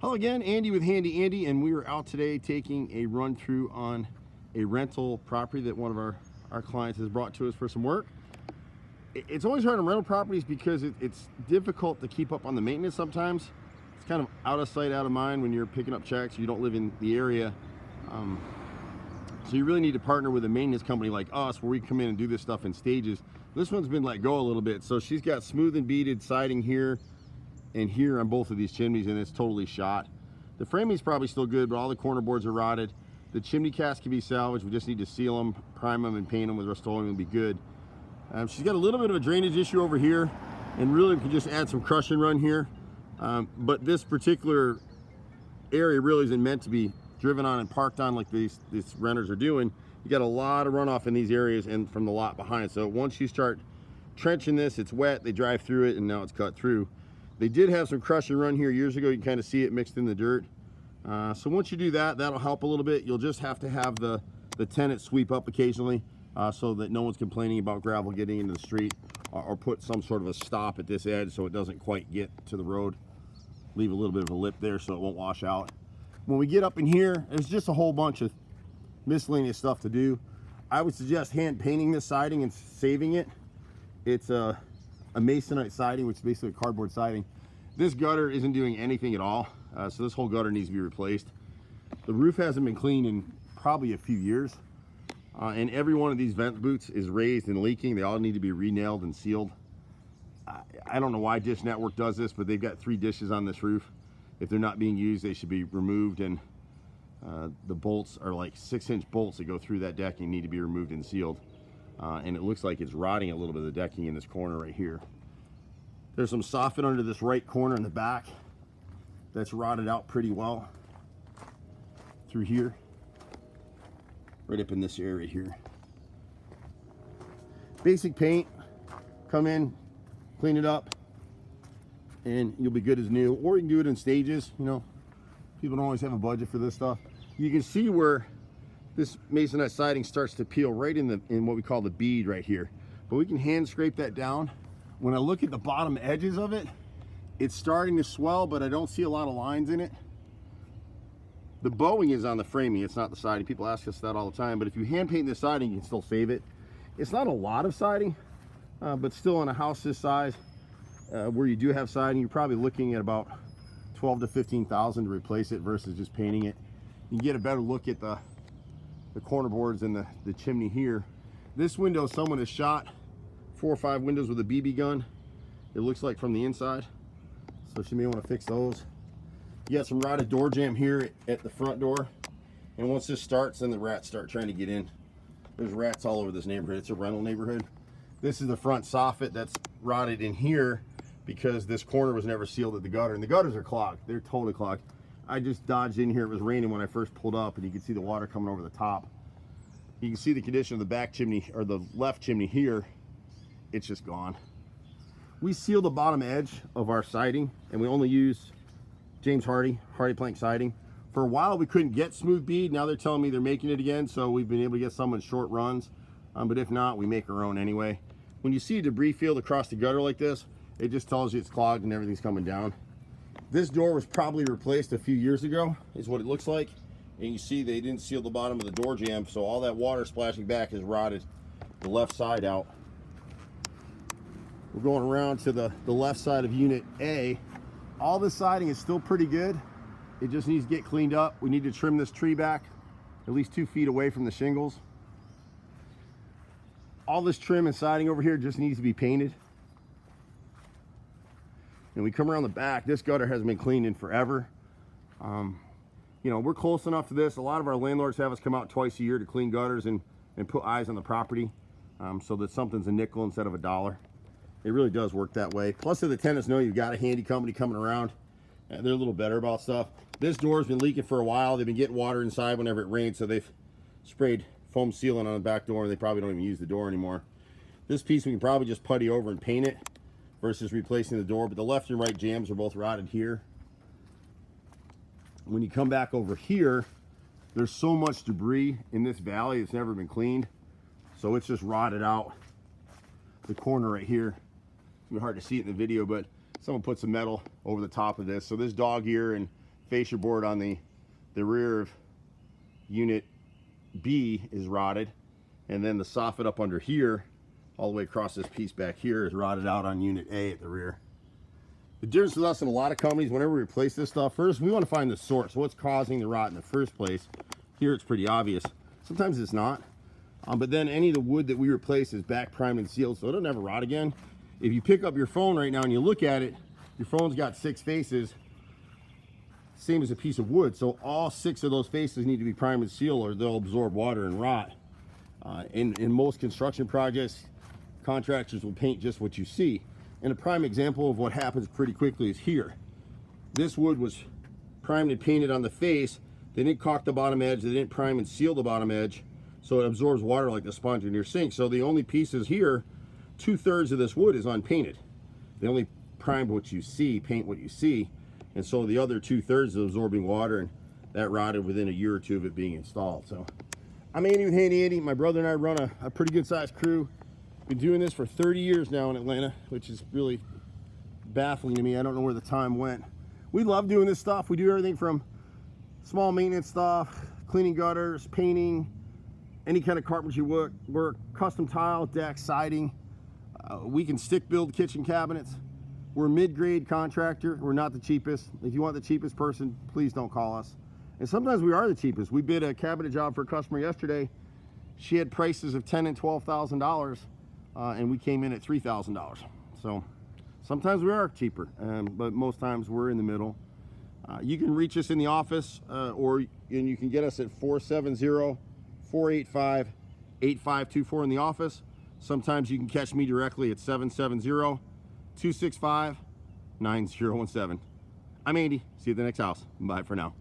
Hello again, Andy with Handy Andy, and we are out today taking a run through on a rental property that one of our clients has brought to us for some work. It's always hard on rental properties because it's difficult to keep up on the maintenance sometimes. It's kind of out of sight, out of mind when you're picking up checks, you don't live in the area. So you really need to partner with a maintenance company like us where we come in and do this stuff in stages. This one's been let go a little bit, so she's got smooth and beaded siding here and here on both of these chimneys, and it's totally shot. The framing's probably still good, but all the corner boards are rotted. The chimney casts can be salvaged. We just need to seal them, prime them, and paint them with Rust-Oleum will be good. She's got a little bit of a drainage issue over here, and really we can just add some crush and run here. But this particular area really isn't meant to be driven on and parked on like these renters are doing. You got a lot of runoff in these areas and from the lot behind. So once you start trenching this, it's wet, they drive through it, and now it's cut through. They did have some crush and run here years ago. You can kind of see it mixed in the dirt. So once you do that, that'll help a little bit. You'll just have to have the tenant sweep up occasionally so that no one's complaining about gravel getting into the street, or put some sort of a stop at this edge so it doesn't quite get to the road. Leave a little bit of a lip there so it won't wash out. When we get up in here, there's just a whole bunch of miscellaneous stuff to do. I would suggest hand painting this siding and saving it. It's a masonite siding, which is basically a cardboard siding. This gutter isn't doing anything at all, so this whole gutter needs to be replaced. The roof hasn't been cleaned in probably a few years, and every one of these vent boots is raised and leaking. They all need to be re-nailed and sealed. I don't know why Dish Network does this, but they've got 3 dishes on this roof. If they're not being used, they should be removed, and the bolts are like 6-inch bolts that go through that decking, need to be removed and sealed. And it looks like it's rotting a little bit of the decking in this corner right here. There's some soffit under this right corner in the back that's rotted out pretty well through here, right up in this area here. Basic paint, come in, clean it up, and you'll be good as new. Or you can do it in stages. You know, people don't always have a budget for this stuff. You can see where this masonite siding starts to peel right in what we call the bead right here, but we can hand scrape that down. When I look at the bottom edges of it, it's starting to swell, but I don't see a lot of lines in it. The bowing is on the framing, it's not the siding. People ask us that all the time, but if you hand paint this siding, you can still save it. It's not a lot of siding, but still on a house this size, where you do have siding, you're probably looking at about 12 to 15,000 to replace it versus just painting it. You can get a better look at the corner boards and the chimney here. This window, someone has shot 4 or 5 windows with a BB gun, it looks like, from the inside. So she may want to fix those. You got some rotted door jamb here at the front door, and once this starts, then the rats start trying to get in. There's rats all over this neighborhood. It's a rental neighborhood. This is the front soffit that's rotted in here because this corner was never sealed at the gutter, and the gutters are clogged. They're totally clogged. I just dodged in here. It was raining when I first pulled up, and you can see the water coming over the top. You can see the condition of the back chimney, or the left chimney here. It's just gone. We seal the bottom edge of our siding, and we only use James Hardy plank siding. For a while we couldn't get smooth bead. Now they're telling me they're making it again, so we've been able to get some in short runs, but if not, we make our own anyway. When you see a debris field across the gutter like this, it just tells you it's clogged and everything's coming down. This door was probably replaced a few years ago, is what it looks like. And you see they didn't seal the bottom of the door jamb, so all that water splashing back has rotted the left side out. We're going around to the left side of Unit A. All this siding is still pretty good. It just needs to get cleaned up. We need to trim this tree back at least 2 feet away from the shingles. All this trim and siding over here just needs to be painted. And we come around the back, this gutter hasn't been cleaned in forever. You know, we're close enough to this. A lot of our landlords have us come out twice a year to clean gutters and put eyes on the property, so that something's a nickel instead of a dollar. It really does work that way. Plus, if the tenants know you've got a handy company coming around, they're a little better about stuff. This door's been leaking for a while. They've been getting water inside whenever it rains, so they've sprayed foam sealant on the back door, and they probably don't even use the door anymore. This piece we can probably just putty over and paint it versus replacing the door, but the left and right jambs are both rotted here. When you come back over here, there's so much debris in this valley, it's never been cleaned, so it's just rotted out. The corner right here, it's hard to see it in the video, but someone put some metal over the top of this, so this dog ear and fascia board on the rear of unit B is rotted, and then the soffit up under here all the way across this piece back here is rotted out on unit A at the rear. The difference with us and a lot of companies, whenever we replace this stuff, first we want to find the source, what's causing the rot in the first place. Here it's pretty obvious. Sometimes it's not, but then any of the wood that we replace is back primed and sealed, so it'll never rot again. If you pick up your phone right now and you look at it, your phone's got 6 faces, same as a piece of wood, so all 6 of those faces need to be primed and sealed or they'll absorb water and rot. In most construction projects, contractors will paint just what you see. And a prime example of what happens pretty quickly is here. This wood was primed and painted on the face. They didn't caulk the bottom edge, they didn't prime and seal the bottom edge, so it absorbs water like the sponge in your sink. So the only pieces here, 2/3 of this wood is unpainted. They only primed what you see, paint what you see, and so the other 2/3 is absorbing water, and that rotted within a year or two of it being installed. So I'm Andy with Handy Andy. My brother and I run a pretty good sized crew. Been doing this for 30 years now in Atlanta, which is really baffling to me. I don't know where the time went. We love doing this stuff. We do everything from small maintenance stuff, cleaning gutters, painting, any kind of carpentry work, custom tile, deck, siding. We can stick build kitchen cabinets. We're a mid-grade contractor. We're not the cheapest. If you want the cheapest person, please don't call us. And sometimes we are the cheapest. We bid a cabinet job for a customer yesterday. She had prices of $10,000 and $12,000, and we came in at $3,000. So sometimes we are cheaper, but most times we're in the middle. You can reach us in the office, and you can get us at 470-485-8524 in the office. Sometimes you can catch me directly at 770-265-9017. I'm Andy. See you at the next house. Bye for now.